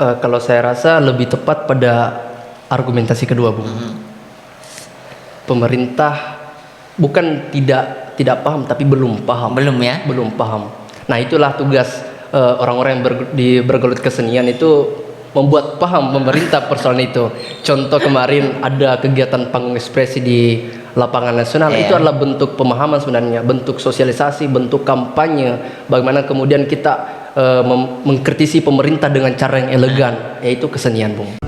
Kalau saya rasa lebih tepat pada argumentasi kedua, Bung. Pemerintah bukan tidak paham, tapi belum paham. Belum ya? Belum paham. Nah, itulah tugas orang-orang yang bergelut kesenian itu, membuat paham pemerintah persoalan itu. Contoh kemarin ada kegiatan panggung ekspresi di lapangan nasional, itu adalah bentuk pemahaman sebenarnya, bentuk sosialisasi, bentuk kampanye. Bagaimana kemudian kita mengkritisi pemerintah dengan cara yang elegan, yaitu kesenian, Bung.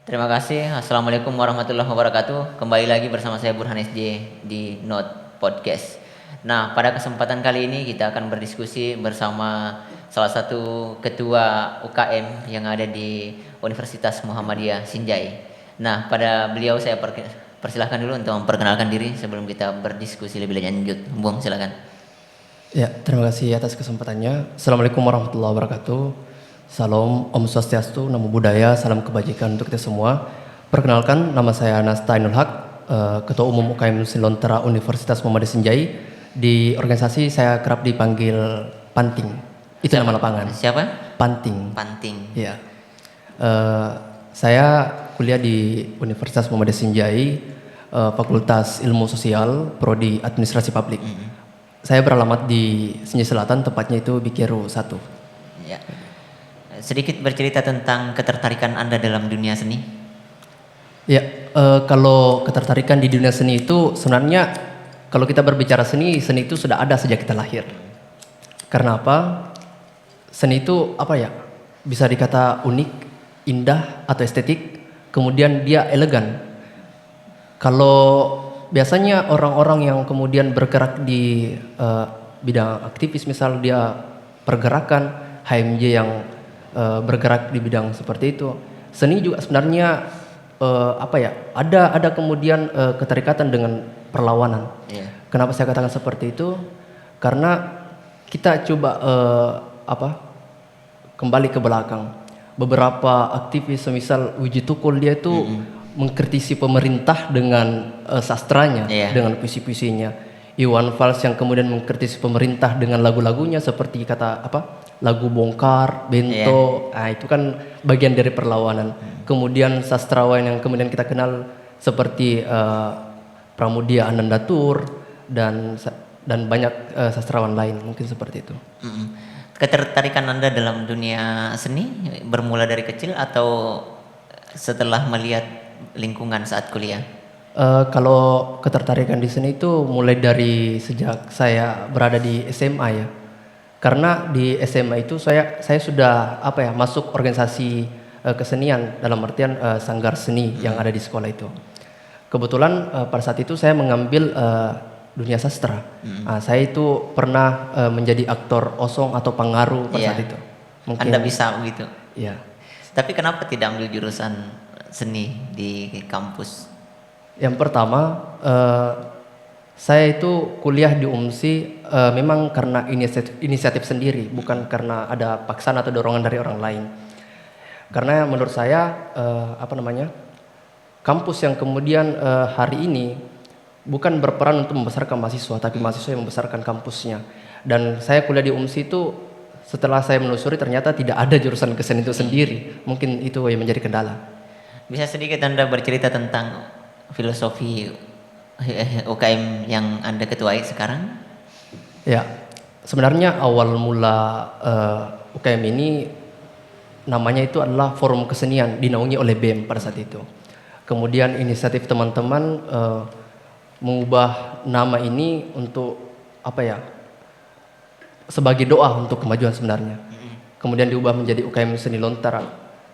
Terima kasih. Assalamualaikum warahmatullahi wabarakatuh. Kembali lagi bersama saya Burhan SJ di Note Podcast. Nah, pada kesempatan kali ini kita akan berdiskusi bersama salah satu ketua UKM yang ada di Universitas Muhammadiyah Sinjai. Nah, pada beliau saya persilahkan dulu untuk memperkenalkan diri sebelum kita berdiskusi lebih lanjut. Bung, silakan. Ya, terima kasih atas kesempatannya. Assalamualaikum warahmatullahi wabarakatuh. Salam, Om Swastiastu, Namo Buddhaya, salam kebajikan untuk kita semua. Perkenalkan, nama saya Nasta Ainul Haq, Ketua Umum UKM Lontera Universitas Muhammadiyah Sinjai. Di organisasi saya kerap dipanggil Panting. Itu nama lapangan. Siapa? Panting. Panting. Iya. Saya kuliah di Universitas Muhammadiyah Sinjai, Fakultas Ilmu Sosial, Prodi Administrasi Publik. Saya beralamat di Sinjai Selatan, tepatnya itu Bikeru 1. Ya. Sedikit bercerita tentang ketertarikan Anda dalam dunia seni. Ya, kalau ketertarikan di dunia seni itu sebenarnya, kalau kita berbicara seni itu sudah ada sejak kita lahir. Karena apa? Seni itu apa ya? Bisa dikata unik, indah atau estetik, kemudian dia elegan. Kalau biasanya orang-orang yang kemudian bergerak di bidang aktivis, misal dia pergerakan HMJ yang bergerak di bidang seperti itu, seni juga sebenarnya apa ya, ada kemudian keterikatan dengan perlawanan. Kenapa saya katakan seperti itu? Karena kita coba kembali ke belakang, beberapa aktivis semisal Wiji Tukul, dia itu mengkritisi pemerintah dengan sastranya, dengan puisi-puisinya. Iwan Fals yang kemudian mengkritisi pemerintah dengan lagu-lagunya, seperti lagu Bongkar, Bento. Nah, itu kan bagian dari perlawanan. Kemudian sastrawan yang kemudian kita kenal seperti Pramudia Anandatur dan banyak sastrawan lain, mungkin seperti itu. Ketertarikan Anda dalam dunia seni bermula dari kecil atau setelah melihat lingkungan saat kuliah? Kalau ketertarikan di seni itu mulai dari sejak saya berada di SMA ya. Karena di SMA itu saya sudah masuk organisasi kesenian, dalam artian sanggar seni yang ada di sekolah itu. Kebetulan pada saat itu saya mengambil dunia sastra. Saya itu pernah menjadi aktor osong atau pangaru pada saat itu. Mungkin Anda bisa begitu. Iya. Tapi kenapa tidak ambil jurusan seni di kampus? Yang pertama, saya itu kuliah di UMSI memang karena inisiatif sendiri, bukan karena ada paksaan atau dorongan dari orang lain. Karena menurut saya kampus yang kemudian hari ini bukan berperan untuk membesarkan mahasiswa, tapi mahasiswa yang membesarkan kampusnya. Dan saya kuliah di UMSI itu, setelah saya menelusuri ternyata tidak ada jurusan kesenian itu sendiri. Mungkin itu yang menjadi kendala. Bisa sedikit Anda bercerita tentang filosofi UKM yang Anda ketuai sekarang? Ya, sebenarnya awal mula UKM ini namanya itu adalah Forum Kesenian, dinaungi oleh BEM pada saat itu. Kemudian inisiatif teman-teman mengubah nama ini untuk sebagai doa untuk kemajuan sebenarnya. Kemudian diubah menjadi UKM Seni Lontera.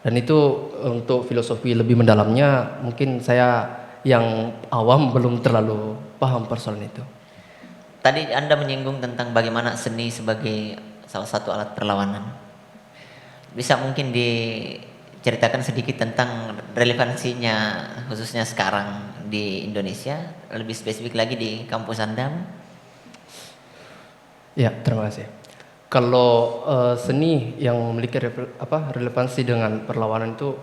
Dan itu untuk filosofi lebih mendalamnya mungkin saya yang awam belum terlalu paham persoalan itu. tadi Anda menyinggung tentang bagaimana seni sebagai salah satu alat perlawanan. Bisa mungkin diceritakan sedikit tentang relevansinya khususnya sekarang di Indonesia, lebih spesifik lagi di kampus Anda? Ya, terima kasih. Kalau seni yang memiliki relevansi dengan perlawanan itu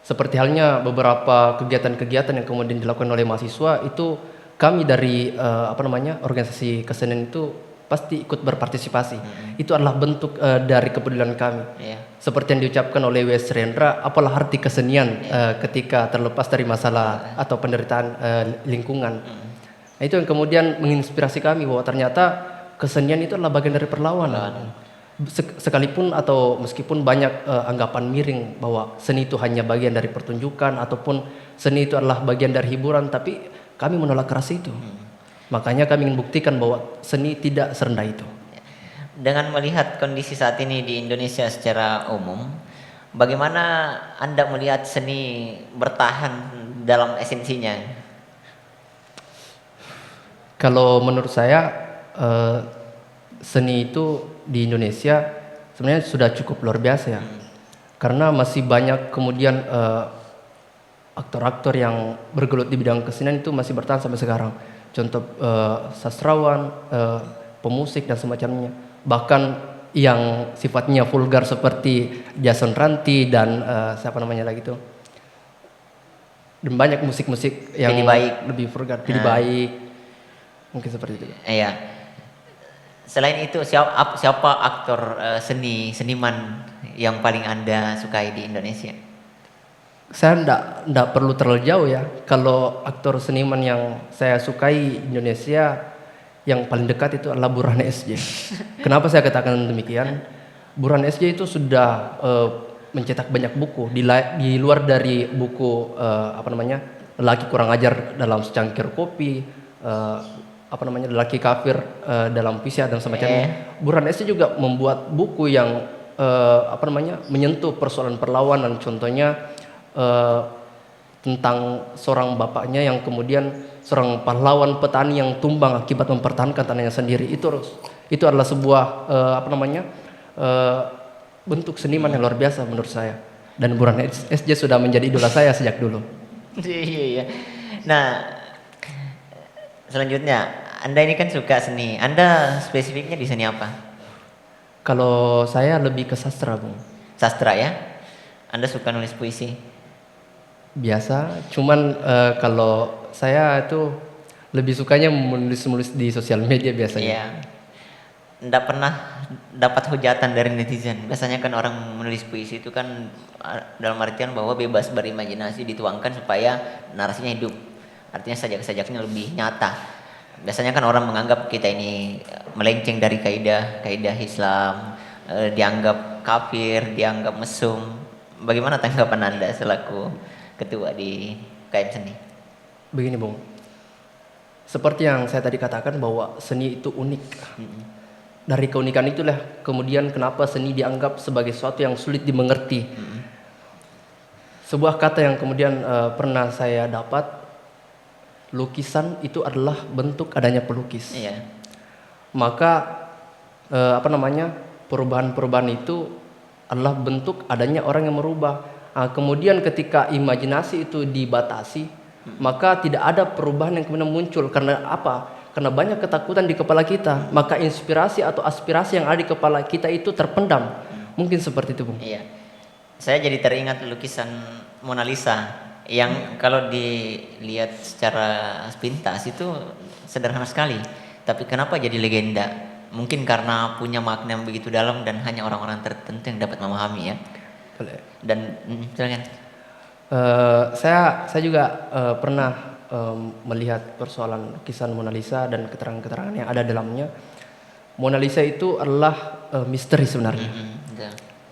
seperti halnya beberapa kegiatan-kegiatan yang kemudian dilakukan oleh mahasiswa itu kami dari organisasi kesenian itu pasti ikut berpartisipasi. Itu adalah bentuk dari kepedulian kami. Iya. Seperti yang diucapkan oleh W.S. Rendra, apalah arti kesenian ketika terlepas dari masalah atau penderitaan lingkungan. Nah, itu yang kemudian menginspirasi kami bahwa ternyata kesenian itu adalah bagian dari perlawanan. Sekalipun atau meskipun banyak anggapan miring bahwa seni itu hanya bagian dari pertunjukan ataupun seni itu adalah bagian dari hiburan, tapi kami menolak keras itu. Makanya kami ingin buktikan bahwa seni tidak serendah itu. Dengan melihat kondisi saat ini di Indonesia secara umum, bagaimana Anda melihat seni bertahan dalam esensinya? Kalau menurut saya seni itu di Indonesia sebenarnya sudah cukup luar biasa ya. Karena masih banyak kemudian aktor-aktor yang bergelut di bidang kesenian itu masih bertahan sampai sekarang. Contoh sastrawan, pemusik dan semacamnya. Bahkan yang sifatnya vulgar seperti Jason Ranti dan siapa namanya lagi tuh. Dan banyak musik-musik yang lebih vulgar, Pilih Baik. Mungkin seperti itu. Iya. Selain itu siapa aktor seniman yang paling Anda sukai di Indonesia? Saya enggak perlu terlalu jauh ya. Kalau aktor seniman yang saya sukai Indonesia yang paling dekat itu adalah Burhan SJ. Kenapa saya katakan demikian? Burhan SJ itu sudah mencetak banyak buku di luar dari buku Lelaki Kurang Ajar dalam Secangkir Kopi, Lelaki Kafir dalam Pisah dan semacamnya. Burhan SJ juga membuat buku yang menyentuh persoalan perlawanan, contohnya tentang seorang bapaknya yang kemudian seorang pahlawan petani yang tumbang akibat mempertahankan tanahnya sendiri. Itu adalah sebuah bentuk seniman yang luar biasa menurut saya. Dan Burhan SJ sudah menjadi idola saya sejak dulu. Iya. Nah, selanjutnya Anda ini kan suka seni. Anda spesifiknya di seni apa? Kalau saya lebih ke sastra, Bung. Sastra ya? Anda suka nulis puisi? Biasa, cuman kalau saya itu lebih sukanya menulis di sosial media biasanya. Iya. Nggak pernah dapat hujatan dari netizen. Biasanya kan orang menulis puisi itu kan dalam artian bahwa bebas berimajinasi, dituangkan supaya narasinya hidup. Artinya sajak-sajaknya lebih nyata. Biasanya kan orang menganggap kita ini melenceng dari kaidah Islam, dianggap kafir, dianggap mesum. Bagaimana tanggapan Anda selaku ketua di KM Seni? Begini, Bung. Seperti yang saya tadi katakan bahwa seni itu unik. Dari keunikan itulah kemudian kenapa seni dianggap sebagai sesuatu yang sulit dimengerti. Sebuah kata yang kemudian pernah saya dapat, lukisan itu adalah bentuk adanya pelukis. Iya. Maka perubahan-perubahan itu adalah bentuk adanya orang yang merubah. Kemudian ketika imajinasi itu dibatasi, maka tidak ada perubahan yang kemudian muncul. Karena apa? Karena banyak ketakutan di kepala kita, maka inspirasi atau aspirasi yang ada di kepala kita itu terpendam. Mungkin seperti itu, Bung. Iya. Saya jadi teringat lukisan Mona Lisa yang kalau dilihat secara sepintas itu sederhana sekali. Tapi kenapa jadi legenda? Mungkin karena punya makna yang begitu dalam dan hanya orang-orang tertentu yang dapat memahami ya. Dan silakan. Saya juga pernah melihat persoalan lukisan Mona Lisa dan keterangan-keterangan yang ada dalamnya. Mona Lisa itu adalah misteri sebenarnya.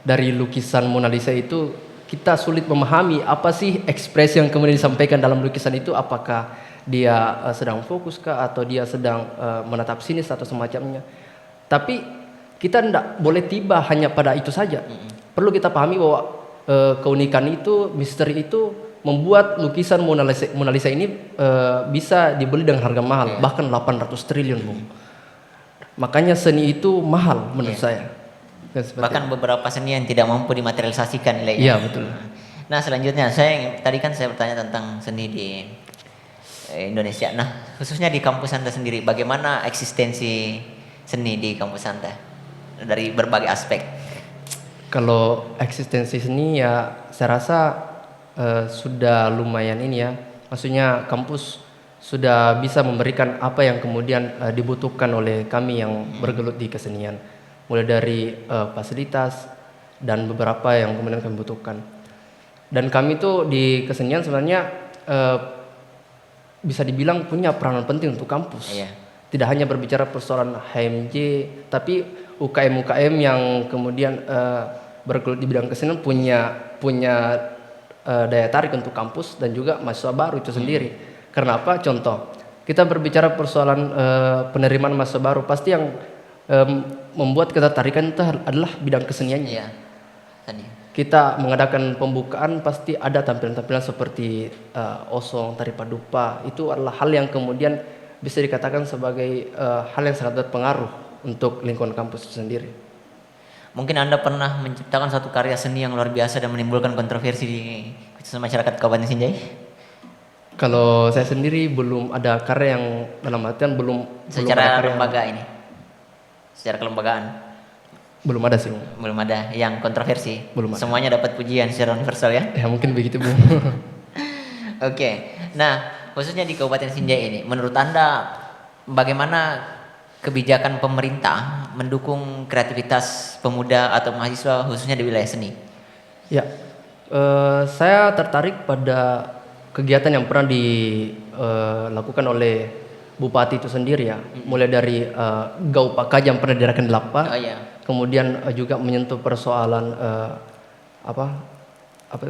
Dari lukisan Mona Lisa itu kita sulit memahami apa sih ekspresi yang kemudian disampaikan dalam lukisan itu. Apakah dia sedang fokus kah atau dia sedang menatap sinis atau semacamnya. Tapi kita tidak boleh tiba hanya pada itu saja. Perlu kita pahami bahwa keunikan itu, misteri itu membuat lukisan Mona Lisa ini bisa dibeli dengan harga mahal, bahkan 800 triliun, Bung. Makanya seni itu mahal menurut Iya. saya. Dan seperti Bahkan beberapa seni yang tidak mampu dimaterialisasikan nilainya. Iya, betul. Nah selanjutnya tadi kan saya bertanya tentang seni di Indonesia. Nah khususnya di kampus Anda sendiri, bagaimana eksistensi seni di kampus Anda dari berbagai aspek? Kalau eksistensi seni ya saya rasa sudah lumayan ini ya. Maksudnya kampus sudah bisa memberikan apa yang kemudian dibutuhkan oleh kami yang bergelut di kesenian. Mulai dari fasilitas dan beberapa yang kemudian kami butuhkan. Dan kami tuh di kesenian sebenarnya bisa dibilang punya peranan penting untuk kampus. Iya. Tidak hanya berbicara persoalan HMJ, tapi UKM-UKM yang kemudian bergelut di bidang kesenian punya daya tarik untuk kampus dan juga mahasiswa baru itu sendiri. Karena apa? Contoh, kita berbicara persoalan penerimaan mahasiswa baru, pasti yang membuat ketertarikan itu adalah bidang keseniannya. Iya. Tadi. Kita mengadakan pembukaan pasti ada tampilan-tampilan seperti osong, tari padupa. Itu adalah hal yang kemudian bisa dikatakan sebagai hal yang sangat berpengaruh untuk lingkungan kampus itu sendiri. Mungkin Anda pernah menciptakan satu karya seni yang luar biasa dan menimbulkan kontroversi di masyarakat Kabupaten Sinjai? Kalau saya sendiri belum ada karya yang dalam artian belum Secara ada karya lembaga ini, secara kelembagaan belum ada sih. belum ada yang kontroversi. Belum ada. Semuanya dapat pujian secara universal ya. Ya mungkin begitu Bu. Oke. Nah, khususnya di Kabupaten Sinjai ini, menurut Anda bagaimana kebijakan pemerintah mendukung kreativitas pemuda atau mahasiswa khususnya di wilayah seni? Ya, saya tertarik pada kegiatan yang pernah dilakukan oleh Bupati itu sendiri ya. Mulai dari Gaupaka yang pernah diadakan di Lapa, Oh iya. kemudian juga menyentuh persoalan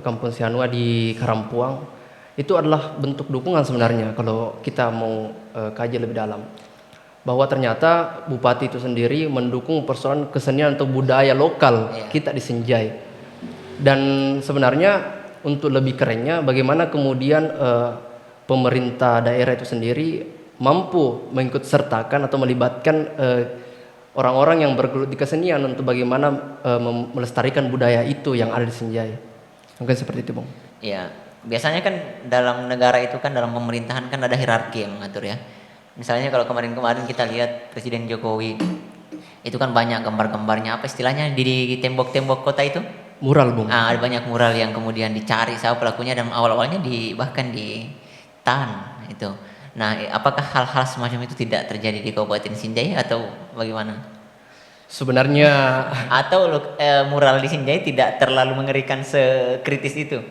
Kampung Sianua di Karampuang. Itu adalah bentuk dukungan sebenarnya kalau kita mau kaji lebih dalam. Bahwa ternyata Bupati itu sendiri mendukung persoalan kesenian atau budaya lokal kita di Sinjai. Dan sebenarnya untuk lebih kerennya bagaimana kemudian pemerintah daerah itu sendiri mampu mengikut sertakan atau melibatkan orang-orang yang bergelut di kesenian untuk bagaimana melestarikan budaya itu yang ada di Sinjai. Mungkin seperti itu, Bang. Iya, biasanya kan dalam negara itu kan dalam pemerintahan kan ada hierarki yang mengatur ya. Misalnya kalau kemarin-kemarin kita lihat Presiden Jokowi itu kan banyak gambar-gambarnya, apa istilahnya di tembok-tembok kota itu? Mural, Bung. Ada banyak mural yang kemudian dicari siapa pelakunya dan awal-awalnya bahkan ditahan itu. Nah, apakah hal-hal semacam itu tidak terjadi di Kabupaten Sinjai atau bagaimana? Sebenarnya Atau mural di Sinjai tidak terlalu mengerikan sekritis itu?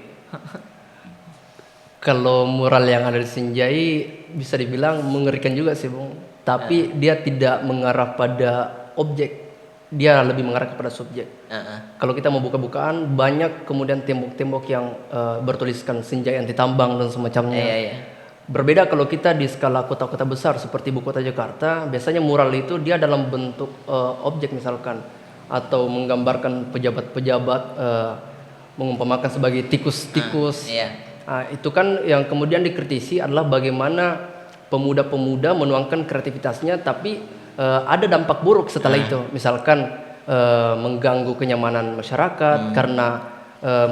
kalau mural yang ada di Sinjai bisa dibilang mengerikan juga sih, Bung. Tapi dia tidak mengarah pada objek. Dia lebih mengarah kepada subjek. Kalau kita mau buka-bukaan banyak kemudian tembok-tembok yang bertuliskan Sinjai anti tambang dan semacamnya. Iya. Berbeda kalau kita di skala kota-kota besar seperti ibu kota Jakarta, biasanya mural itu dia dalam bentuk objek misalkan atau menggambarkan pejabat-pejabat mengumpamakan sebagai tikus-tikus. Iya. Nah, itu kan yang kemudian dikritisi adalah bagaimana pemuda-pemuda menuangkan kreativitasnya tapi ada dampak buruk setelah itu. Misalkan mengganggu kenyamanan masyarakat karena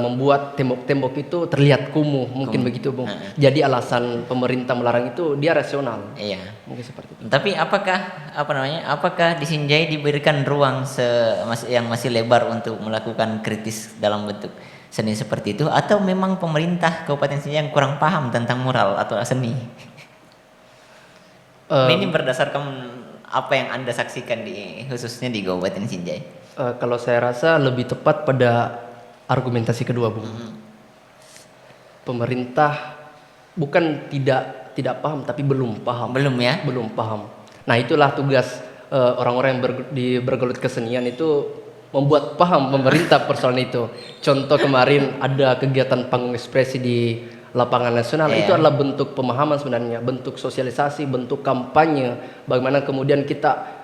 membuat tembok-tembok itu terlihat kumuh, mungkin begitu, Bung. Jadi alasan pemerintah melarang itu dia rasional. Iya. Mungkin seperti itu. Tapi apakah di Sinjai diberikan ruang yang masih lebar untuk melakukan kritis dalam bentuk seni seperti itu atau memang pemerintah Kabupaten Sinjai yang kurang paham tentang mural atau seni? Ini berdasarkan apa yang Anda saksikan khususnya di Kabupaten Sinjai. Kalau saya rasa lebih tepat pada argumentasi kedua, Bung. Pemerintah bukan tidak paham tapi belum paham. Belum ya? Belum paham. Nah, itulah tugas orang-orang yang bergelut kesenian itu membuat paham pemerintah persoalan itu. Contoh kemarin ada kegiatan panggung ekspresi di lapangan nasional, itu adalah bentuk pemahaman sebenarnya, bentuk sosialisasi, bentuk kampanye, bagaimana kemudian kita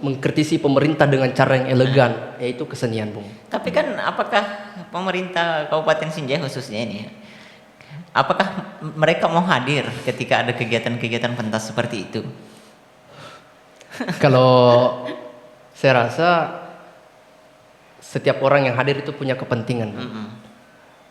mengkritisi pemerintah dengan cara yang elegan, yaitu kesenian, Bung. Tapi kan apakah pemerintah Kabupaten Sinjai khususnya ini, apakah mereka mau hadir ketika ada kegiatan-kegiatan pentas seperti itu? Kalau saya rasa setiap orang yang hadir itu punya kepentingan. Mm-mm.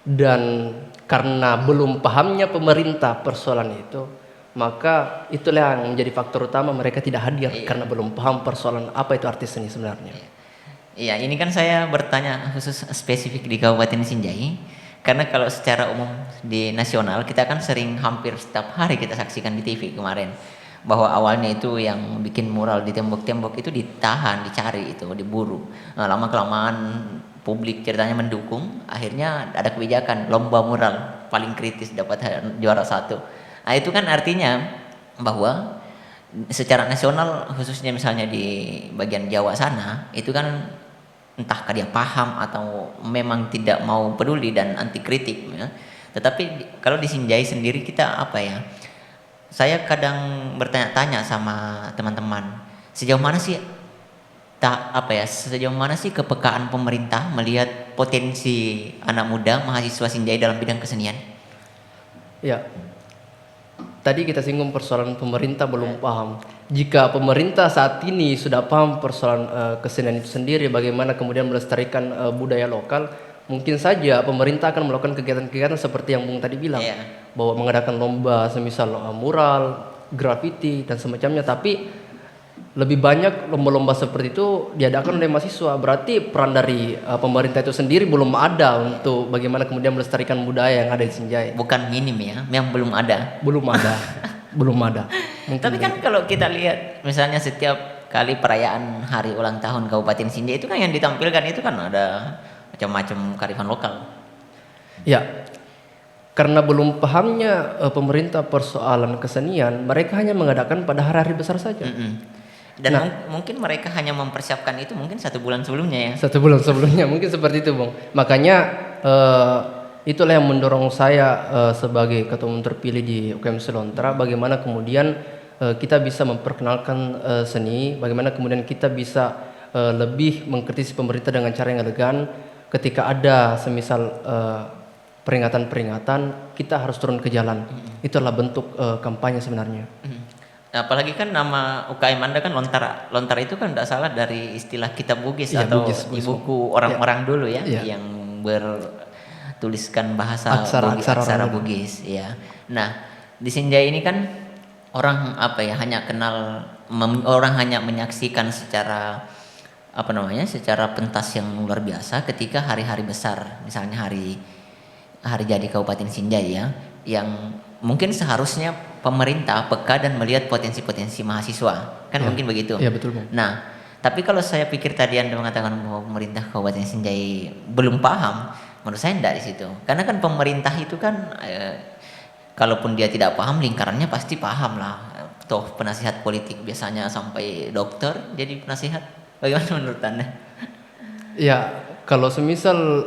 Dan karena belum pahamnya pemerintah persoalan itu, maka itulah yang menjadi faktor utama mereka tidak hadir karena belum paham persoalan apa itu arti seni sebenarnya. Iya, ini kan saya bertanya khusus spesifik di Kabupaten Sinjai, karena kalau secara umum di nasional kita kan sering hampir setiap hari kita saksikan di TV kemarin, bahwa awalnya itu yang bikin mural di tembok-tembok itu ditahan, dicari itu, diburu. Nah, lama kelamaan publik ceritanya mendukung, akhirnya ada kebijakan lomba mural paling kritis dapat juara satu. Nah, itu kan artinya bahwa secara nasional khususnya misalnya di bagian Jawa sana itu kan entahkah dia paham atau memang tidak mau peduli dan anti kritik ya. Tetapi kalau di Sinjai sendiri kita apa ya? Saya kadang bertanya-tanya sama teman-teman, sejauh mana sih sejauh mana sih kepekaan pemerintah melihat potensi anak muda mahasiswa Sinjai dalam bidang kesenian? Ya, tadi kita singgung persoalan pemerintah belum paham. Jika pemerintah saat ini sudah paham persoalan kesenian itu sendiri, bagaimana kemudian melestarikan budaya lokal, mungkin saja pemerintah akan melakukan kegiatan-kegiatan seperti yang Bung tadi bilang, bahwa mengadakan lomba semisal mural, graffiti dan semacamnya. Tapi lebih banyak lomba-lomba seperti itu diadakan oleh mahasiswa. Berarti peran dari pemerintah itu sendiri belum ada untuk bagaimana kemudian melestarikan budaya yang ada di Sinjai. Bukan minim ya, yang belum ada. Belum ada. Belum ada. Mungkin Tapi kan kalau kita lihat misalnya setiap kali perayaan hari ulang tahun Kabupaten Sinjai itu kan yang ditampilkan itu kan ada macam-macam kearifan lokal. Ya, karena belum pahamnya pemerintah persoalan kesenian, mereka hanya mengadakan pada hari-hari besar saja. Dan mungkin mereka hanya mempersiapkan itu mungkin 1 bulan sebelumnya ya. 1 bulan sebelumnya mungkin seperti itu, Bung. Makanya itulah yang mendorong saya sebagai ketua umum terpilih di UKM Selontra, bagaimana kemudian kita bisa memperkenalkan seni, bagaimana kemudian kita bisa lebih mengkritisi pemerintah dengan cara yang elegan. Ketika ada semisal peringatan-peringatan, kita harus turun ke jalan. Itulah bentuk kampanye sebenarnya. Apalagi kan nama UKM Anda kan Lontar. Lontar itu kan tidak salah dari istilah kitab Bugis atau Bugis, di buku orang-orang dulu ya, yang bertuliskan bahasa aksara Bugis ya. Nah, di Sinjai ini kan orang hanya kenal orang hanya menyaksikan secara secara pentas yang luar biasa ketika hari-hari besar, misalnya hari jadi Kabupaten Sinjai ya, yang mungkin seharusnya pemerintah peka dan melihat potensi-potensi mahasiswa, kan mungkin begitu. Iya betul, Bung. Nah, tapi kalau saya pikir tadi Anda mengatakan bahwa pemerintah Kabupaten Sinjai belum paham, menurut saya tidak di situ. Karena kan pemerintah itu kan kalaupun dia tidak paham, lingkarannya pasti paham lah. Toh penasihat politik biasanya sampai dokter jadi penasihat. Bagaimana menurut Anda? Ya, kalau semisal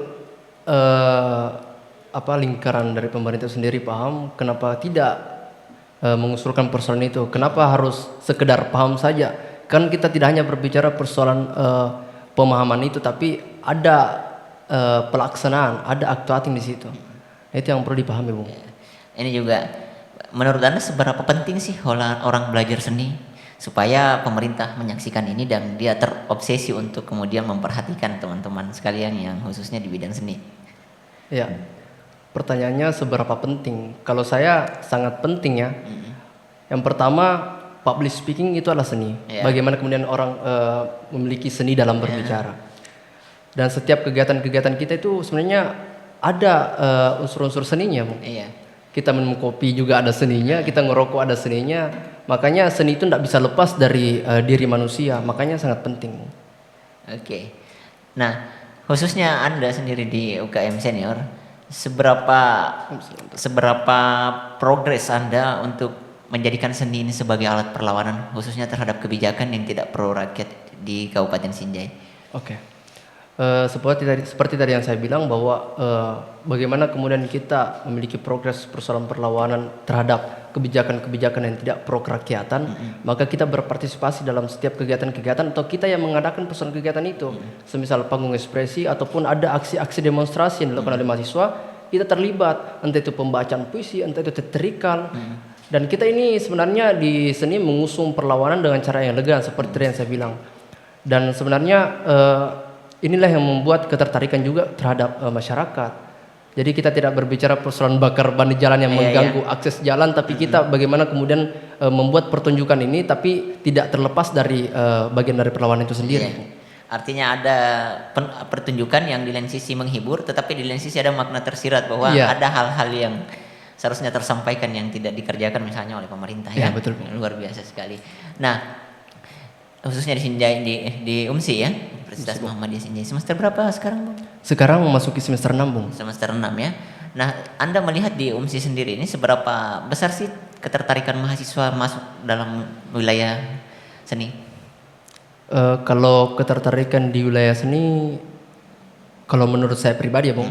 lingkaran dari pemerintah sendiri paham, kenapa tidak mengusulkan persoalan itu? Kenapa harus sekedar paham saja? Kan kita tidak hanya berbicara persoalan pemahaman itu, tapi ada pelaksanaan, ada aktuating di situ. Itu yang perlu dipahami, Bung. Ini juga menurut Anda seberapa penting sih orang belajar seni supaya pemerintah menyaksikan ini dan dia terobsesi untuk kemudian memperhatikan teman-teman sekalian yang khususnya di bidang seni? Ya. Pertanyaannya seberapa penting? Kalau saya sangat penting ya. Yang pertama, public speaking itu adalah seni. Bagaimana kemudian orang memiliki seni dalam berbicara. Dan setiap kegiatan-kegiatan kita itu sebenarnya ada unsur-unsur seninya, Bung. Kita minum kopi juga ada seninya, kita ngerokok ada seninya. Makanya seni itu tidak bisa lepas dari diri manusia. Makanya sangat penting. Oke. Nah, khususnya Anda sendiri di UKM Senior, seberapa progres Anda untuk menjadikan seni ini sebagai alat perlawanan, khususnya terhadap kebijakan yang tidak pro rakyat di Kabupaten Sinjai? Oke. Seperti tadi yang saya bilang bahwa bagaimana kemudian kita memiliki progres persoalan perlawanan terhadap kebijakan-kebijakan yang tidak pro kerakyatan, maka kita berpartisipasi dalam setiap kegiatan-kegiatan atau kita yang mengadakan persoalan kegiatan itu, semisal panggung ekspresi ataupun ada aksi-aksi demonstrasi yang dilakukan oleh mahasiswa, kita terlibat, entah itu pembacaan puisi, entah itu teatrikal, Dan kita ini sebenarnya di seni mengusung perlawanan dengan cara yang elegan seperti yang saya bilang. Dan sebenarnya inilah yang membuat ketertarikan juga terhadap masyarakat. Jadi kita tidak berbicara persoalan bakar ban di jalan yang mengganggu akses jalan, tapi kita bagaimana kemudian membuat pertunjukan ini tapi tidak terlepas dari bagian dari perlawanan itu sendiri. Artinya ada pertunjukan yang di lain sisi menghibur, tetapi di lain sisi ada makna tersirat bahwa ada hal-hal yang seharusnya tersampaikan yang tidak dikerjakan misalnya oleh pemerintah ya. Betul. Luar biasa sekali. Nah, khususnya di Sinjai di UMSI ya, Universitas Muhammadiyah Sinjai. Semester berapa sekarang, Bang? Sekarang memasuki semester 6, Bung. Semester 6 ya. Nah, Anda melihat di UMSI sendiri ini seberapa besar sih ketertarikan mahasiswa masuk dalam wilayah seni? Kalau ketertarikan di wilayah seni, kalau menurut saya pribadi ya, Bung,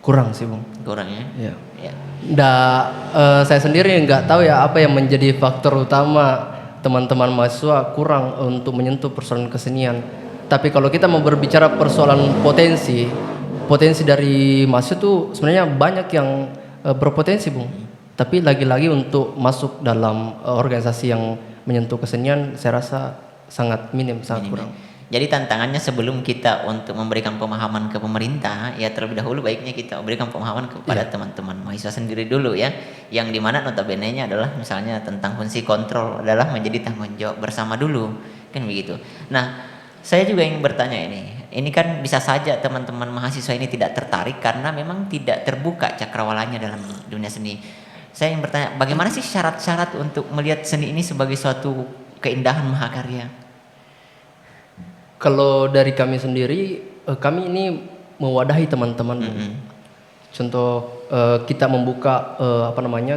kurang sih, Bung. Kurang ya? Ya. Saya sendiri nggak tahu ya apa yang menjadi faktor utama teman-teman mahasiswa kurang untuk menyentuh persoalan kesenian. Tapi kalau kita mau berbicara persoalan potensi dari mahasiswa itu sebenarnya banyak yang berpotensi, Bung. Tapi lagi-lagi untuk masuk dalam organisasi yang menyentuh kesenian, saya rasa sangat minim, sangat kurang. Jadi tantangannya sebelum kita untuk memberikan pemahaman ke pemerintah, ya terlebih dahulu baiknya kita memberikan pemahaman kepada teman-teman mahasiswa sendiri dulu ya. Yang dimana notabene-nya adalah misalnya tentang fungsi kontrol adalah menjadi tanggung jawab bersama dulu, kan begitu. Nah, saya juga ingin bertanya ini kan bisa saja teman-teman mahasiswa ini tidak tertarik karena memang tidak terbuka cakrawalanya dalam dunia seni. Saya ingin bertanya, bagaimana sih syarat-syarat untuk melihat seni ini sebagai suatu keindahan mahakarya? Kalau dari kami sendiri, kami ini mewadahi teman-teman. Contoh kita membuka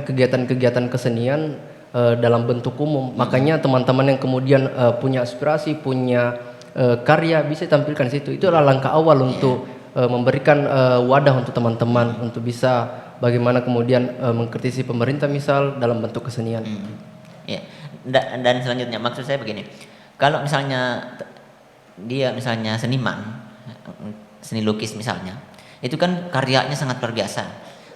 kegiatan-kegiatan kesenian dalam bentuk umum. Makanya teman-teman yang kemudian punya aspirasi, punya karya bisa ditampilkan di situ. Itu adalah langkah awal untuk memberikan wadah untuk teman-teman untuk bisa bagaimana kemudian mengkritisi pemerintah misal dalam bentuk kesenian. Ya. Dan selanjutnya maksud saya begini. Kalau misalnya dia misalnya seniman, seni lukis misalnya, itu kan karyanya sangat luar biasa.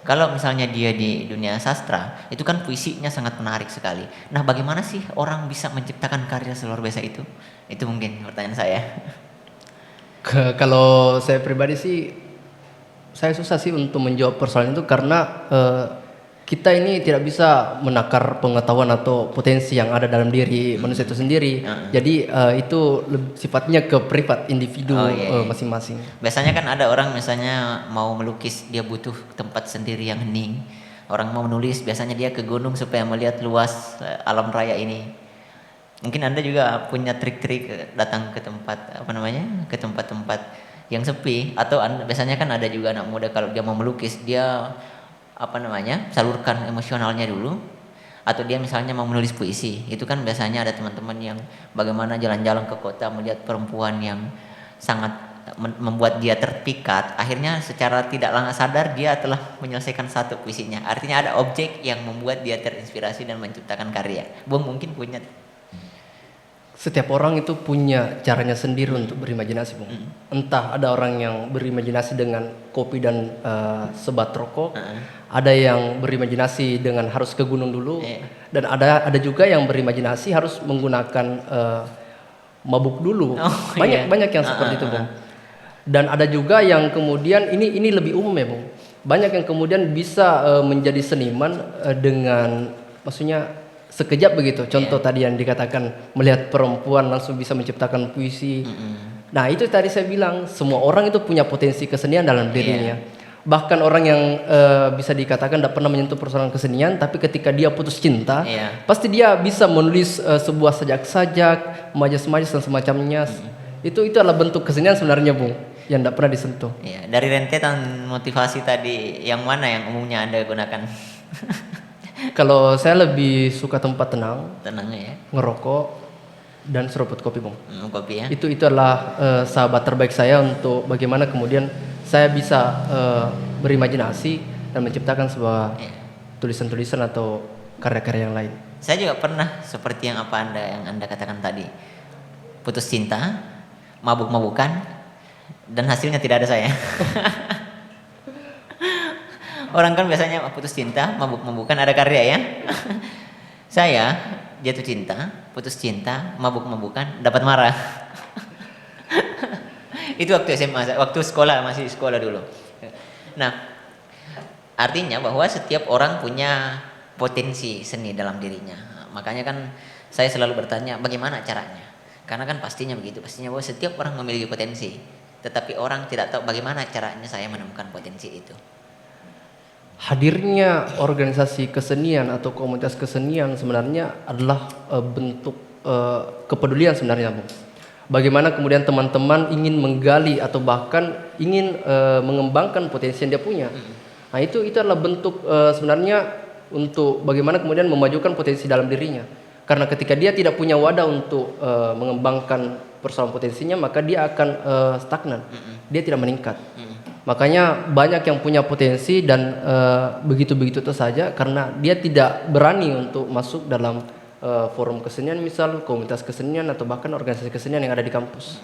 Kalau misalnya dia di dunia sastra, itu kan puisinya sangat menarik sekali. Nah, bagaimana sih orang bisa menciptakan karya seluar biasa itu? Itu mungkin pertanyaan saya. Kalau saya pribadi sih, saya susah sih untuk menjawab persoalan itu karena kita ini tidak bisa menakar pengetahuan atau potensi yang ada dalam diri manusia itu sendiri. Jadi itu sifatnya ke privat individu masing-masing. Biasanya kan ada orang misalnya mau melukis, dia butuh tempat sendiri yang hening. Orang mau menulis biasanya dia ke gunung supaya melihat luas alam raya ini. Mungkin Anda juga punya trik-trik datang ke tempat ke tempat-tempat yang sepi, atau biasanya kan ada juga anak muda kalau dia mau melukis dia salurkan emosionalnya dulu, atau dia misalnya mau menulis puisi, itu kan biasanya ada teman-teman yang bagaimana jalan-jalan ke kota melihat perempuan yang sangat membuat dia terpikat, akhirnya secara tidak sadar dia telah menyelesaikan satu puisinya. Artinya ada objek yang membuat dia terinspirasi dan menciptakan karya. Bung mungkin punya. Setiap orang itu punya caranya sendiri untuk berimajinasi, Bung. Entah ada orang yang berimajinasi dengan kopi dan sebat rokok, ada yang berimajinasi dengan harus ke gunung dulu, dan ada juga yang berimajinasi harus menggunakan mabuk dulu. Banyak yang seperti itu, Bung. Dan ada juga yang kemudian ini lebih umum ya, Bung. Banyak yang kemudian bisa menjadi seniman dengan maksudnya sekejap begitu. Contoh tadi yang dikatakan melihat perempuan langsung bisa menciptakan puisi. Nah, itu tadi saya bilang semua orang itu punya potensi kesenian dalam dirinya. Bahkan orang yang bisa dikatakan tidak pernah menyentuh persoalan kesenian, tapi ketika dia putus cinta, pasti dia bisa menulis sebuah sajak-sajak, majas-majas dan semacamnya. Itu adalah bentuk kesenian sebenarnya, Bung, yang tidak pernah disentuh. Dari rentetan motivasi tadi, yang mana yang umumnya Anda gunakan? Kalau saya lebih suka tempat tenang, ya, ngerokok dan seruput kopi, Bung. Kopi ya. Itu adalah sahabat terbaik saya untuk bagaimana kemudian saya bisa berimajinasi dan menciptakan sebuah tulisan-tulisan atau karya-karya yang lain. Saya juga pernah seperti yang Anda katakan tadi, putus cinta, mabuk-mabukan, dan hasilnya tidak ada saya. Orang kan biasanya putus cinta, mabuk-mabukan, ada karya ya. Saya jatuh cinta, putus cinta, mabuk-mabukan, dapat marah. Itu waktu SMA, waktu sekolah, masih sekolah dulu. Nah, artinya bahwa setiap orang punya potensi seni dalam dirinya. Makanya kan saya selalu bertanya bagaimana caranya. Karena kan pastinya begitu, pastinya bahwa setiap orang memiliki potensi. Tetapi orang tidak tahu bagaimana caranya saya menemukan potensi itu. Hadirnya organisasi kesenian atau komunitas kesenian sebenarnya adalah bentuk kepedulian sebenarnya, Bung. Bagaimana kemudian teman-teman ingin menggali atau bahkan ingin mengembangkan potensi yang dia punya. Nah, itu adalah bentuk sebenarnya untuk bagaimana kemudian memajukan potensi dalam dirinya. Karena ketika dia tidak punya wadah untuk mengembangkan persoalan potensinya, maka dia akan stagnan. Dia tidak meningkat. Makanya banyak yang punya potensi dan begitu-begitu saja karena dia tidak berani untuk masuk dalam forum kesenian, misal komunitas kesenian atau bahkan organisasi kesenian yang ada di kampus.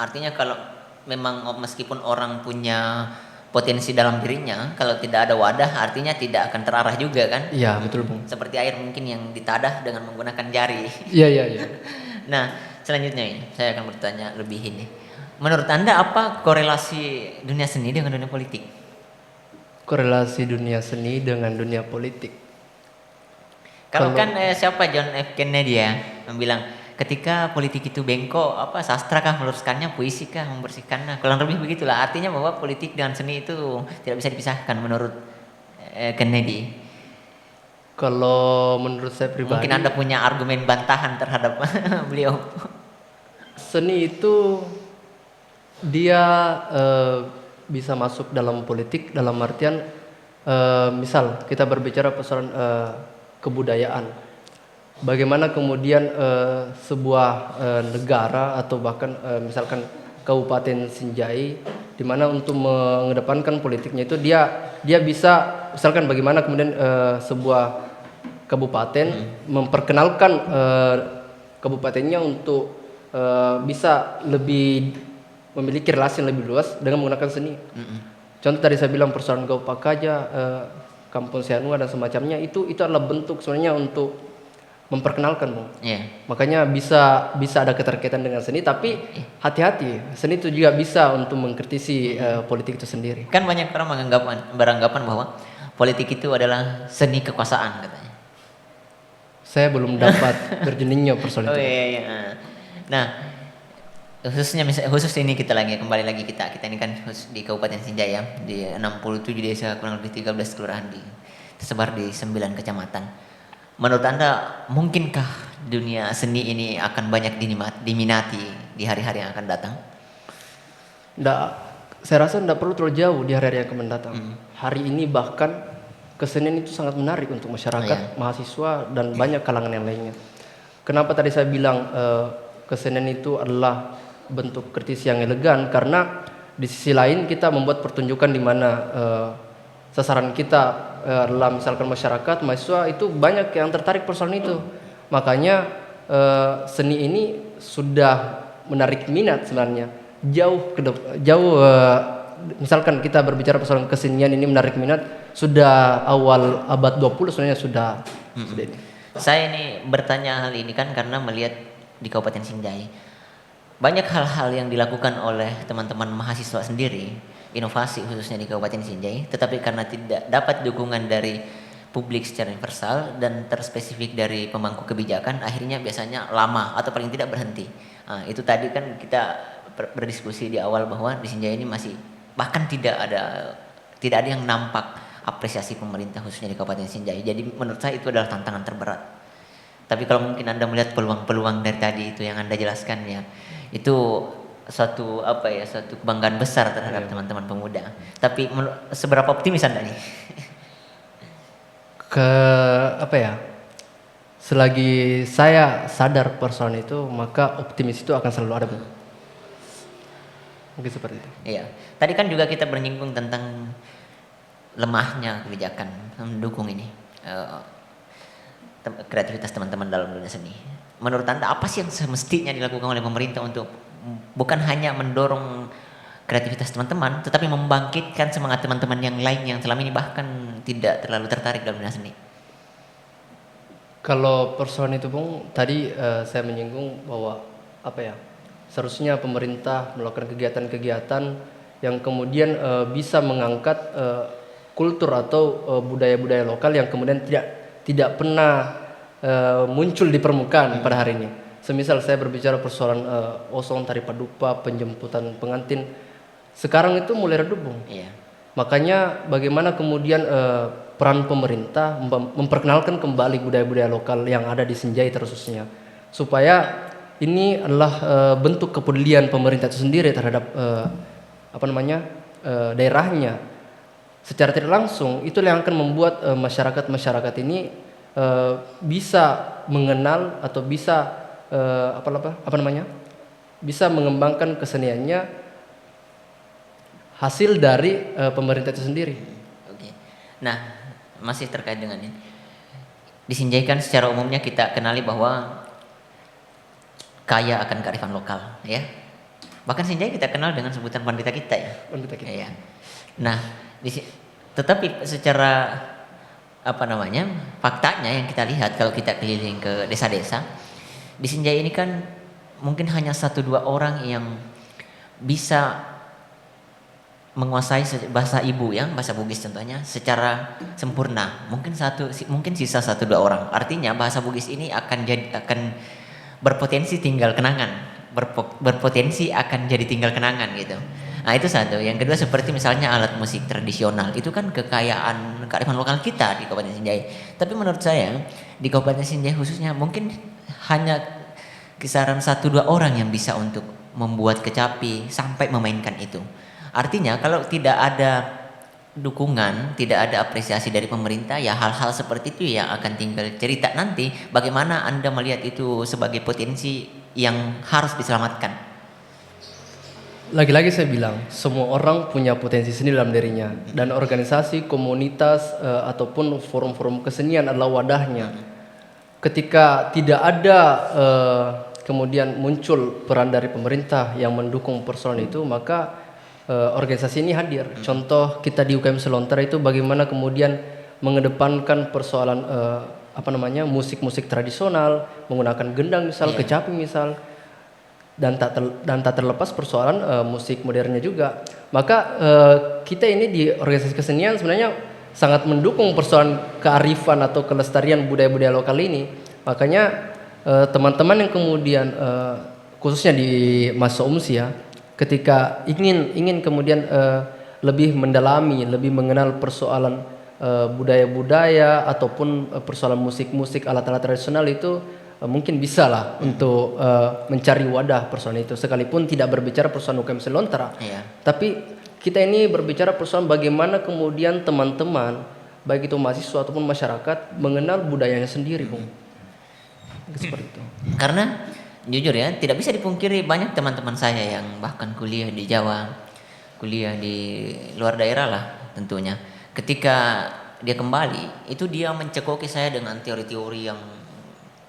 Artinya kalau memang meskipun orang punya potensi dalam dirinya, kalau tidak ada wadah artinya tidak akan terarah juga kan? Iya, betul, Bung. Seperti air mungkin yang ditadah dengan menggunakan jari. Iya, iya, iya. Nah, selanjutnya ini saya akan bertanya lebih ini. Menurut Anda apa korelasi dunia seni dengan dunia politik? Korelasi dunia seni dengan dunia politik. Kalau kan siapa John F Kennedy ya yang bilang ketika politik itu bengkok, apa sastra kah meluruskannya, puisi kah membersihkannya, kurang lebih begitulah. Artinya bahwa politik dan seni itu tidak bisa dipisahkan menurut Kennedy. Kalau menurut saya pribadi, Mungkin Anda punya argumen bantahan terhadap beliau. seni itu dia bisa masuk dalam politik dalam artian misal kita berbicara persoalan kebudayaan. Bagaimana kemudian sebuah negara atau bahkan misalkan Kabupaten Sinjai di mana untuk mengedepankan politiknya itu dia bisa misalkan bagaimana kemudian sebuah kabupaten memperkenalkan kabupatennya untuk bisa lebih memiliki relasi yang lebih luas dengan menggunakan seni. Contoh tadi saya bilang persoalan Gau Pakaja, Kampung Sianua dan semacamnya itu adalah bentuk sebenarnya untuk memperkenalkan, Bung. Makanya bisa ada keterkaitan dengan seni, tapi hati-hati, seni itu juga bisa untuk mengkritisi politik itu sendiri. Kan banyak orang beranggapan bahwa politik itu adalah seni kekuasaan katanya. Saya belum dapat berjeningnya persoalan itu. Iya. Nah, khusus ini kita kembali lagi kita ini kan di Kabupaten Sinjai ya, di 67 desa kurang lebih 13 kelurahan tersebar di 9 kecamatan. Menurut Anda mungkinkah dunia seni ini akan banyak diminati di hari-hari yang akan datang? Saya rasa tidak perlu terlalu jauh di hari-hari yang akan mendatang. Hari ini bahkan kesenian itu sangat menarik untuk masyarakat, mahasiswa dan banyak kalangan yang lainnya. Kenapa tadi saya bilang kesenian itu adalah bentuk kritisi yang elegan, karena di sisi lain kita membuat pertunjukan di mana sasaran kita adalah misalkan masyarakat, mahasiswa itu banyak yang tertarik persoalan itu. Makanya seni ini sudah menarik minat sebenarnya jauh misalkan kita berbicara persoalan kesenian ini menarik minat sudah awal abad 20 sebenarnya sudah ini. Saya ini bertanya hal ini kan karena melihat di Kabupaten Sinjai banyak hal-hal yang dilakukan oleh teman-teman mahasiswa sendiri, inovasi khususnya di Kabupaten Sinjai, tetapi karena tidak dapat dukungan dari publik secara universal dan terspesifik dari pemangku kebijakan, akhirnya biasanya lama atau paling tidak berhenti. Nah, itu tadi kan kita berdiskusi di awal bahwa di Sinjai ini masih bahkan tidak ada yang nampak apresiasi pemerintah khususnya di Kabupaten Sinjai. Jadi menurut saya itu adalah tantangan terberat. Tapi kalau mungkin Anda melihat peluang-peluang dari tadi itu yang Anda jelaskan ya, itu suatu kebanggaan besar terhadap teman-teman pemuda. Tapi seberapa optimis Anda nih? Selagi saya sadar persoalan itu, maka optimis itu akan selalu ada, Bu. Mungkin seperti itu. Iya. Tadi kan juga kita menyinggung tentang lemahnya kebijakan mendukung ini kreativitas teman-teman dalam dunia seni. Menurut Anda apa sih yang semestinya dilakukan oleh pemerintah untuk bukan hanya mendorong kreativitas teman-teman, tetapi membangkitkan semangat teman-teman yang lain yang selama ini bahkan tidak terlalu tertarik dalam dunia seni? Kalau persoalan itu Bung, tadi saya menyinggung bahwa apa ya, seharusnya pemerintah melakukan kegiatan-kegiatan yang kemudian bisa mengangkat kultur atau budaya-budaya lokal yang kemudian tidak pernah muncul di permukaan pada hari ini. Semisal saya berbicara persoalan osong tari padupa, penjemputan pengantin, sekarang itu mulai redup Bung. Iya. Makanya bagaimana kemudian peran pemerintah memperkenalkan kembali budaya-budaya lokal yang ada di Sinjai khususnya, supaya ini adalah bentuk kepedulian pemerintah itu sendiri terhadap daerahnya. Secara tidak langsung itu yang akan membuat masyarakat ini bisa mengenal atau bisa bisa mengembangkan keseniannya hasil dari pemerintah itu sendiri. Oke. Nah, masih terkait dengan ini. Di Sinjai kan secara umumnya kita kenali bahwa kaya akan kearifan lokal, ya. Bahkan Sinjai kita kenal dengan sebutan pandita kita, ya. Pandita kita. Ya. Nah, tetapi secara faktanya yang kita lihat kalau kita keliling ke desa-desa, di Sinjai ini kan mungkin hanya 1-2 orang yang bisa menguasai bahasa ibu, ya, bahasa Bugis contohnya secara sempurna. Mungkin sisa 1-2 orang. Artinya bahasa Bugis ini akan berpotensi tinggal kenangan, berpotensi akan jadi tinggal kenangan gitu. Nah, itu satu. Yang kedua, seperti misalnya alat musik tradisional, itu kan kekayaan kearifan lokal kita di Kabupaten Sinjai. Tapi menurut saya di Kabupaten Sinjai khususnya mungkin hanya kisaran 1-2 orang yang bisa untuk membuat kecapi sampai memainkan itu. Artinya kalau tidak ada dukungan, tidak ada apresiasi dari pemerintah, ya hal-hal seperti itu yang akan tinggal cerita nanti. Bagaimana Anda melihat itu sebagai potensi yang harus diselamatkan? Lagi-lagi saya bilang, semua orang punya potensi seni dalam dirinya, dan organisasi, komunitas ataupun forum-forum kesenian adalah wadahnya. Ketika tidak ada kemudian muncul peran dari pemerintah yang mendukung persoalan itu, maka organisasi ini hadir. Contoh kita di UKM Selontera itu bagaimana kemudian mengedepankan persoalan musik-musik tradisional, menggunakan gendang misal, kecapi misal, dan tak terlepas persoalan musik modernnya juga. Maka kita ini di organisasi kesenian sebenarnya sangat mendukung persoalan kearifan atau kelestarian budaya-budaya lokal ini. Makanya teman-teman yang kemudian khususnya di masa umsia, ketika ingin kemudian lebih mendalami, lebih mengenal persoalan budaya-budaya ataupun persoalan musik-musik, alat-alat tradisional itu mungkin bisa lah untuk mencari wadah persoalan itu, sekalipun tidak berbicara persoalan UKM Selontera. Iya. Tapi kita ini berbicara persoalan bagaimana kemudian teman-teman baik itu mahasiswa ataupun masyarakat mengenal budayanya sendiri, Bung. Seperti itu. Karena jujur ya, tidak bisa dipungkiri banyak teman-teman saya yang bahkan kuliah di Jawa, kuliah di luar daerah lah tentunya. Ketika dia kembali, itu dia mencekoki saya dengan teori-teori yang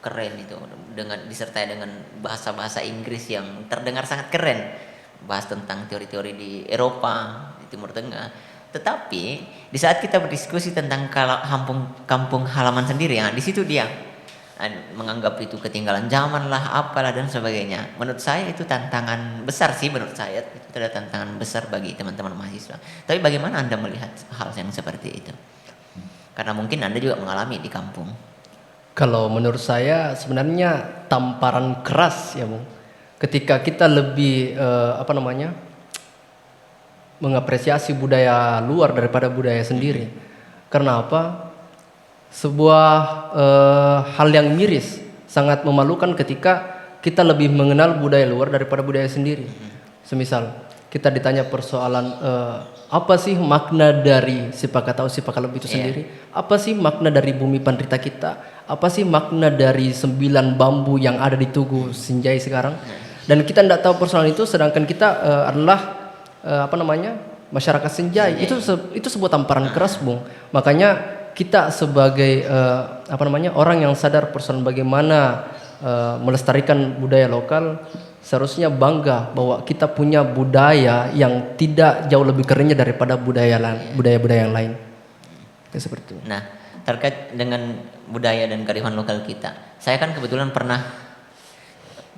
keren itu, dengan disertai dengan bahasa-bahasa Inggris yang terdengar sangat keren, bahas tentang teori-teori di Eropa, di Timur Tengah. Tetapi di saat kita berdiskusi tentang kampung halaman sendiri, ya, di situ dia menganggap itu ketinggalan zaman lah, apalah dan sebagainya. Menurut saya itu tantangan besar sih, menurut saya itu adalah tantangan besar bagi teman-teman mahasiswa. Tapi bagaimana Anda melihat hal yang seperti itu? Karena mungkin Anda juga mengalami di kampung. Kalau menurut saya sebenarnya tamparan keras ya, Bung. Ketika kita lebih mengapresiasi budaya luar daripada budaya sendiri. Karena apa? Sebuah hal yang miris, sangat memalukan ketika kita lebih mengenal budaya luar daripada budaya sendiri. Semisal kita ditanya persoalan apa sih makna dari Sipaka Tahu Sipaka Lebih itu sendiri? Apa sih makna dari bumi Pandrita kita? Apa sih makna dari 9 bambu yang ada di Tugu Sinjai sekarang? Dan kita tidak tahu persoalan itu, sedangkan kita adalah masyarakat Sinjai. Itu sebuah tamparan keras, Bung. Makanya kita sebagai orang yang sadar persoalan bagaimana melestarikan budaya lokal, seharusnya bangga bahwa kita punya budaya yang tidak jauh lebih kerennya daripada budaya-budaya yang lain. Ya, seperti itu. Nah, terkait dengan budaya dan kearifan lokal kita. Saya kan kebetulan pernah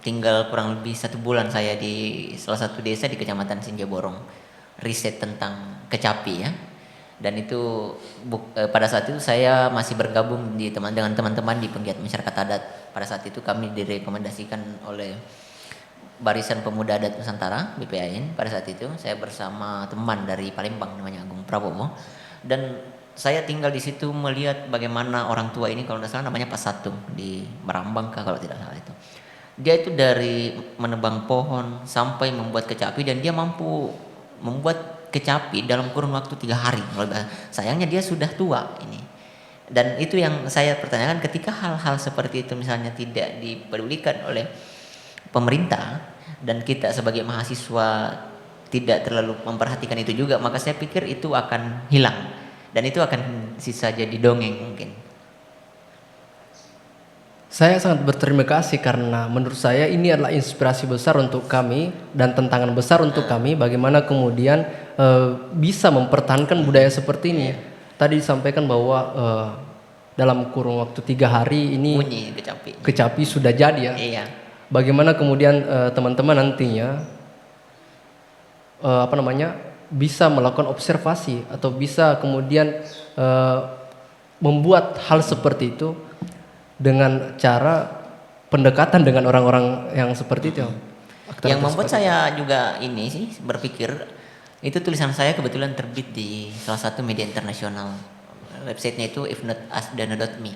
tinggal kurang lebih 1 bulan saya di salah satu desa di Kecamatan Sinjaborong, riset tentang kecapi ya. Dan itu pada saat itu saya masih bergabung dengan teman-teman di penggiat masyarakat adat. Pada saat itu kami direkomendasikan oleh Barisan Pemuda Adat Nusantara BPAN. Pada saat itu saya bersama teman dari Palembang namanya Agung Prabowo, dan saya tinggal di situ melihat bagaimana orang tua ini, kalau tidak salah namanya Pak Satu di Merambang kalau tidak salah itu. Dia itu dari menebang pohon sampai membuat kecapi, dan dia mampu membuat kecapi dalam kurun waktu 3 hari. Sayangnya dia sudah tua ini. Dan itu yang saya pertanyakan, ketika hal-hal seperti itu misalnya tidak dipedulikan oleh pemerintah dan kita sebagai mahasiswa tidak terlalu memperhatikan itu juga, maka saya pikir itu akan hilang dan itu akan sisa jadi dongeng mungkin. Saya sangat berterima kasih karena menurut saya ini adalah inspirasi besar untuk kami dan tantangan besar untuk kami bagaimana kemudian bisa mempertahankan budaya seperti ini. Tadi disampaikan bahwa dalam kurun waktu 3 hari ini Bunyi kecapi sudah jadi ya. Iya. Bagaimana kemudian teman-teman nantinya bisa melakukan observasi atau bisa kemudian membuat hal seperti itu dengan cara pendekatan dengan orang-orang yang seperti itu. Yang membuat saya juga ini sih berpikir, itu tulisan saya kebetulan terbit di salah satu media internasional. Websitenya itu ifnotasdana.me.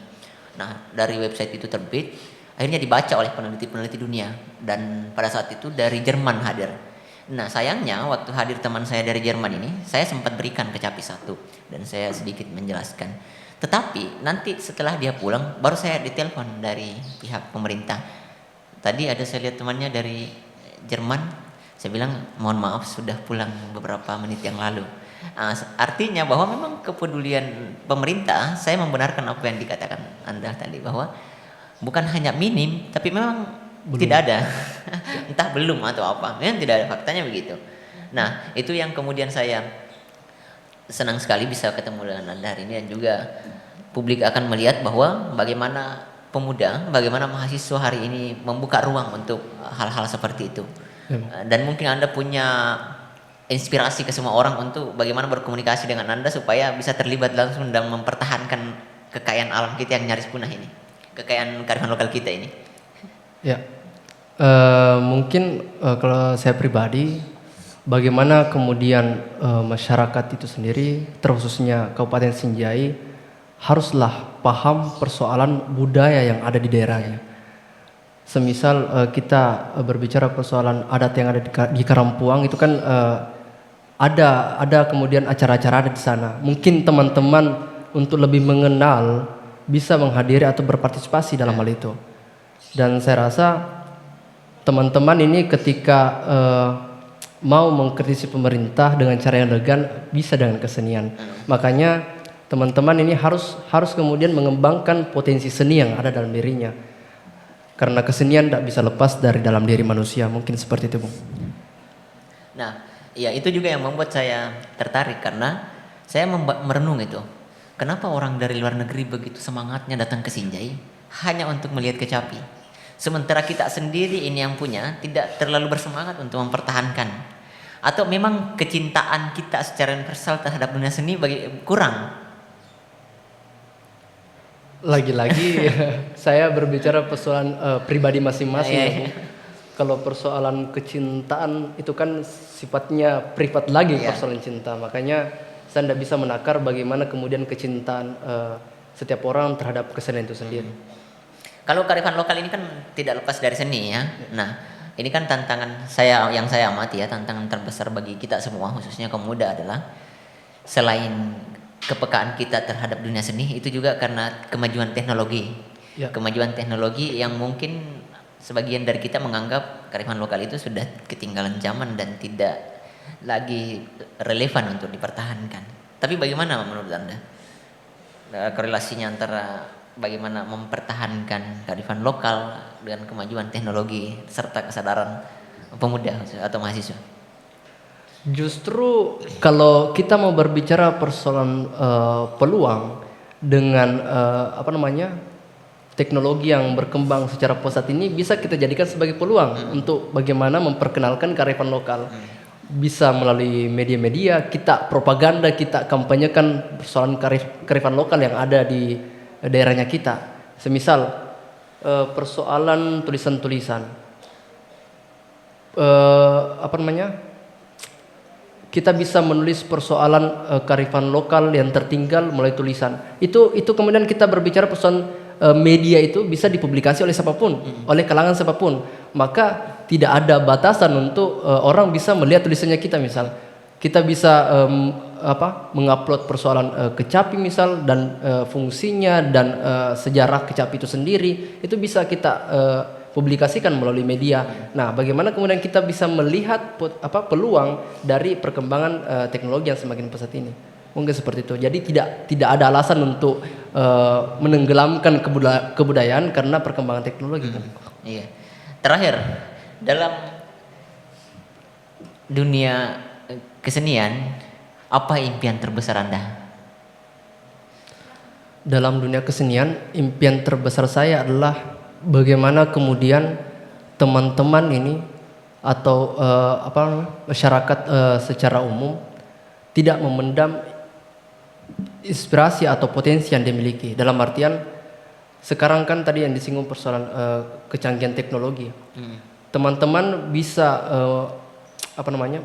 Nah, dari website itu terbit, akhirnya dibaca oleh peneliti-peneliti dunia, dan pada saat itu dari Jerman hadir. Nah, sayangnya waktu hadir teman saya dari Jerman ini, saya sempat berikan kecapi 1 dan saya sedikit menjelaskan. Tetapi nanti setelah dia pulang baru saya ditelepon dari pihak pemerintah. Tadi ada saya lihat temannya dari Jerman, saya bilang mohon maaf sudah pulang beberapa menit yang lalu. Artinya bahwa memang kepedulian pemerintah, saya membenarkan apa yang dikatakan Anda tadi, bahwa bukan hanya minim tapi memang tidak ada. Entah belum atau apa, memang tidak ada, faktanya begitu. Nah, itu yang kemudian saya senang sekali bisa ketemu dengan Anda hari ini, dan juga publik akan melihat bahwa bagaimana pemuda, bagaimana mahasiswa hari ini membuka ruang untuk hal-hal seperti itu. Dan mungkin Anda punya inspirasi ke semua orang untuk bagaimana berkomunikasi dengan Anda supaya bisa terlibat langsung dalam mempertahankan kekayaan alam kita yang nyaris punah ini, kekayaan kearifan lokal kita ini. Ya, mungkin kalau saya pribadi, bagaimana kemudian masyarakat itu sendiri, terkhususnya Kabupaten Sinjai, haruslah paham persoalan budaya yang ada di daerahnya. Semisal kita berbicara persoalan adat yang ada di Karampuang, itu kan ada kemudian acara-acara ada di sana. Mungkin teman-teman untuk lebih mengenal bisa menghadiri atau berpartisipasi dalam hal itu. Dan saya rasa teman-teman ini ketika mau mengkritisi pemerintah dengan cara yang elegan bisa dengan kesenian. Makanya teman-teman ini harus kemudian mengembangkan potensi seni yang ada dalam dirinya. Karena kesenian tidak bisa lepas dari dalam diri manusia. Mungkin seperti itu, Bung. Nah, ya itu juga yang membuat saya tertarik, karena saya merenung itu. Kenapa orang dari luar negeri begitu semangatnya datang ke Sinjai hanya untuk melihat kecapi? Sementara kita sendiri ini yang punya tidak terlalu bersemangat untuk mempertahankan. Atau memang kecintaan kita secara universal terhadap dunia seni kurang? Lagi-lagi saya berbicara persoalan pribadi masing-masing. Iya, ya, Bu. Kalau persoalan kecintaan itu kan sifatnya privat lagi, persoalan cinta. Makanya saya tidak bisa menakar bagaimana kemudian kecintaan setiap orang terhadap kesenian itu sendiri. Kalau kearifan lokal ini kan tidak lepas dari seni ya. Nah, ini kan tantangan yang saya amati ya, tantangan terbesar bagi kita semua, khususnya kaum muda, adalah selain kepekaan kita terhadap dunia seni, itu juga karena kemajuan teknologi. Ya. Kemajuan teknologi yang mungkin sebagian dari kita menganggap kearifan lokal itu sudah ketinggalan zaman dan tidak lagi relevan untuk dipertahankan. Tapi bagaimana menurut Anda korelasinya antara bagaimana mempertahankan kearifan lokal dengan kemajuan teknologi serta kesadaran pemuda atau mahasiswa? Justru kalau kita mau berbicara persoalan peluang, dengan teknologi yang berkembang secara pesat ini bisa kita jadikan sebagai peluang untuk bagaimana memperkenalkan kearifan lokal. Bisa melalui media-media, kita propaganda, kita kampanyekan persoalan kearifan lokal yang ada di daerahnya kita. Semisal persoalan tulisan-tulisan, kita bisa menulis persoalan kearifan lokal yang tertinggal melalui tulisan. Itu kemudian kita berbicara persoalan media itu bisa dipublikasi oleh siapapun, oleh kalangan siapapun. Maka tidak ada batasan untuk orang bisa melihat tulisannya kita. Misal kita bisa mengupload persoalan kecapi misal, dan fungsinya dan sejarah kecapi itu sendiri itu bisa kita publikasikan melalui media. Nah, bagaimana kemudian kita bisa melihat peluang dari perkembangan teknologi yang semakin pesat ini? Mungkin seperti itu. Jadi tidak ada alasan untuk menenggelamkan kebudayaan karena perkembangan teknologi. Iya. Terakhir, dalam dunia kesenian, apa impian terbesar Anda? Dalam dunia kesenian, impian terbesar saya adalah bagaimana kemudian teman-teman ini atau masyarakat secara umum tidak memendam inspirasi atau potensi yang dimiliki. Dalam artian sekarang kan tadi yang disinggung persoalan kecanggihan teknologi. Teman-teman bisa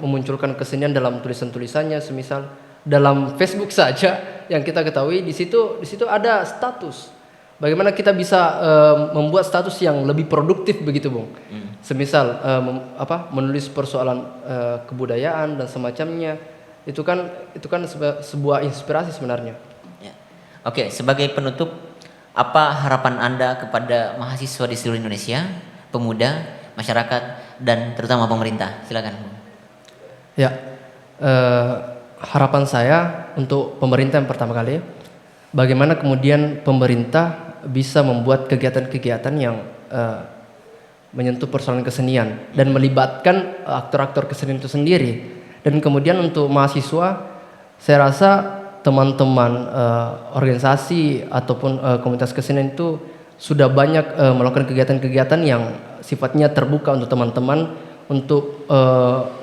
memunculkan kesenian dalam tulisan-tulisannya, semisal dalam Facebook saja yang kita ketahui di situ ada status. Bagaimana kita bisa membuat status yang lebih produktif begitu, Bung? Semisal menulis persoalan kebudayaan dan semacamnya. Itu kan sebuah inspirasi sebenarnya. Ya. Oke, sebagai penutup, apa harapan Anda kepada mahasiswa di seluruh Indonesia, pemuda, masyarakat, dan terutama pemerintah? Silakan. Ya, harapan saya untuk pemerintah yang pertama kali, bagaimana kemudian pemerintah bisa membuat kegiatan-kegiatan yang menyentuh persoalan kesenian dan melibatkan aktor-aktor kesenian itu sendiri. Dan kemudian untuk mahasiswa, saya rasa teman-teman organisasi ataupun komunitas kesenian itu sudah banyak melakukan kegiatan-kegiatan yang sifatnya terbuka untuk teman-teman untuk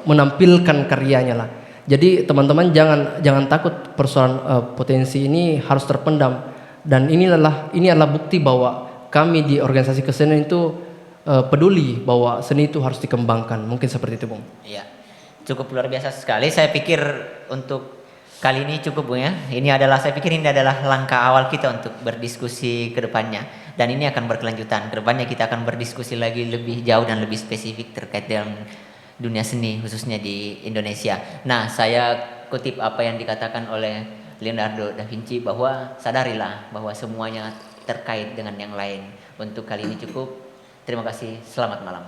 menampilkan karyanya lah. Jadi teman-teman jangan takut persoalan potensi ini harus terpendam, dan ini adalah bukti bahwa kami di organisasi kesenian itu peduli bahwa seni itu harus dikembangkan. Mungkin seperti itu, Bung. Iya. Cukup luar biasa sekali. Saya pikir untuk kali ini cukup, Bung, ya. Saya pikir ini adalah langkah awal kita untuk berdiskusi ke depannya. Dan ini akan berkelanjutan. Ke depannya kita akan berdiskusi lagi lebih jauh dan lebih spesifik terkait dengan dunia seni khususnya di Indonesia. Nah, saya kutip apa yang dikatakan oleh Leonardo da Vinci bahwa sadarilah bahwa semuanya terkait dengan yang lain. Untuk kali ini cukup. Terima kasih. Selamat malam.